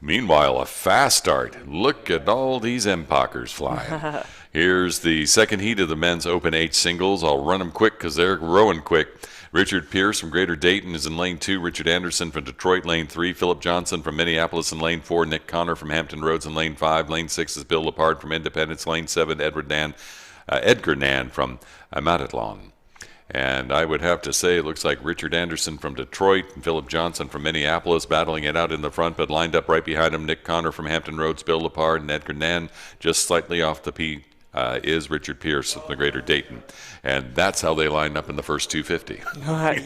Meanwhile, a fast start. Look at all these MPOCers flying. Here's the second heat of the men's Open H singles. I'll run them quick because they're rowing quick. Richard Pierce from Greater Dayton is in lane 2. Richard Anderson from Detroit, lane 3. Philip Johnson from Minneapolis in lane 4. Nick Connor from Hampton Roads in lane 5. Lane 6 is Bill Lepard from Independence. Lane 7, Edgar Nan from Matathlon. And I would have to say it looks like Richard Anderson from Detroit and Philip Johnson from Minneapolis battling it out in the front, but lined up right behind him, Nick Connor from Hampton Roads, Bill Lepard, and Edgar Nan just slightly off the P. Is Richard Pierce of the Greater Dayton. And that's how they line up in the first 250.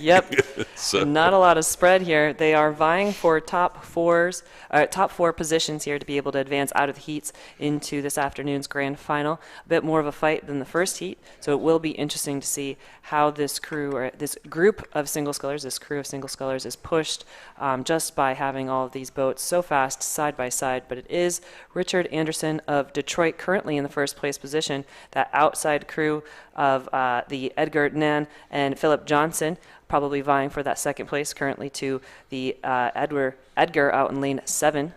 Yep. So. Not a lot of spread here. They are vying for top four positions here to be able to advance out of the heats into this afternoon's grand final. A bit more of a fight than the first heat, so it will be interesting to see how this crew, or this group of single scullers, this crew of single scullers is pushed just by having all of these boats so fast side by side. But it is Richard Anderson of Detroit currently in the first place position. That outside crew of the Edgar Nan and Philip Johnson probably vying for that second place currently to the Edgar out in lane 7.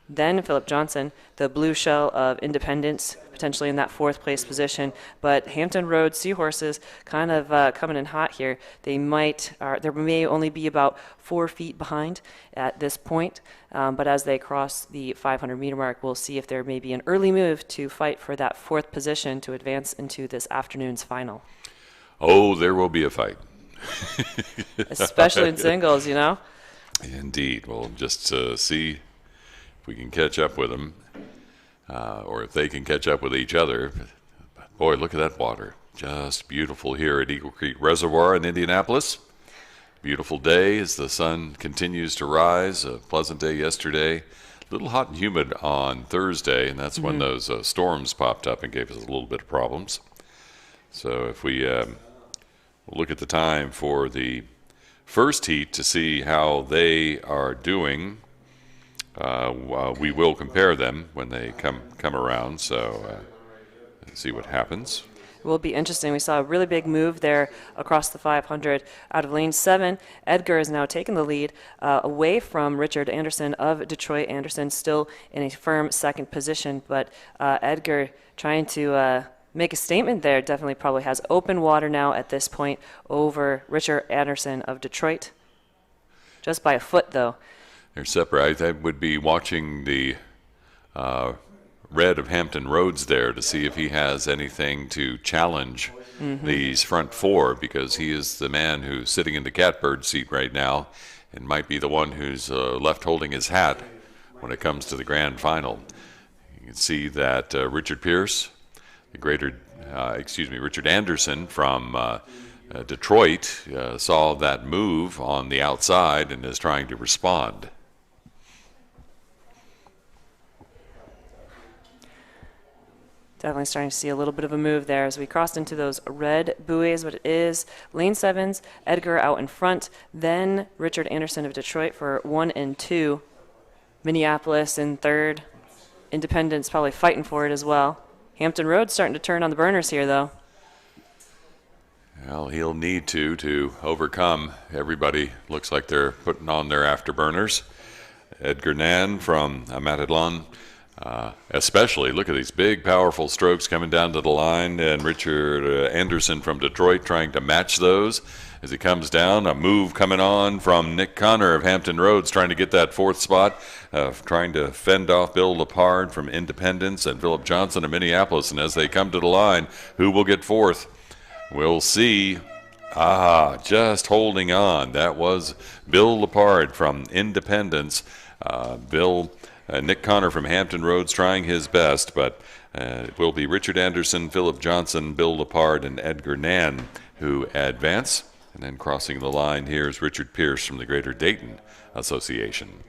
Then Philip Johnson, the blue shell of Independence, potentially in that fourth place position. But Hampton Roads Seahorses kind of coming in hot here. There may only be about 4 feet behind at this point. But as they cross the 500-meter mark, we'll see if there may be an early move to fight for that fourth position to advance into this afternoon's final. Oh, there will be a fight. Especially in singles, you know? Indeed. We'll just see if we can catch up with them, or if they can catch up with each other. But boy, look at that water. Just beautiful here at Eagle Creek Reservoir in Indianapolis. Beautiful day as the sun continues to rise. A pleasant day yesterday. A little hot and humid on Thursday, and that's when those storms popped up and gave us a little bit of problems. So if we look at the time for the first heat to see how they are doing, we will compare them when they come around, so see what happens. It will be interesting. We saw a really big move there across the 500 out of lane 7. Edgar has now taken the lead away from Richard Anderson of Detroit. Anderson still in a firm second position, but Edgar trying to make a statement there. Definitely probably has open water now at this point over Richard Anderson of Detroit. Just by a foot, though. They're separate. I would be watching the Red of Hampton Roads there to see if he has anything to challenge these front 4, because he is the man who's sitting in the catbird seat right now and might be the one who's left holding his hat when it comes to the grand final. You can see that Richard Pierce, Richard Anderson from Detroit saw that move on the outside and is trying to respond. Definitely starting to see a little bit of a move there as we crossed into those red buoys, but it is lane 7's Edgar out in front, then Richard Anderson of Detroit for 1 and 2. Minneapolis in third. Independence probably fighting for it as well. Hampton Roads starting to turn on the burners here, though. Well, he'll need to overcome. Everybody looks like they're putting on their afterburners. Edgar Nan from Matathlon, especially, look at these big, powerful strokes coming down to the line, and Richard Anderson from Detroit trying to match those as he comes down. A move coming on from Nick Connor of Hampton Roads trying to get that fourth spot, trying to fend off Bill Lepard from Independence and Philip Johnson of Minneapolis. And as they come to the line, who will get fourth? We'll see. Just holding on. That was Bill Lepard from Independence. Nick Connor from Hampton Roads trying his best, but it will be Richard Anderson, Philip Johnson, Bill Lepard, and Edgar Nan who advance. And then crossing the line here is Richard Pierce from the Greater Dayton Association.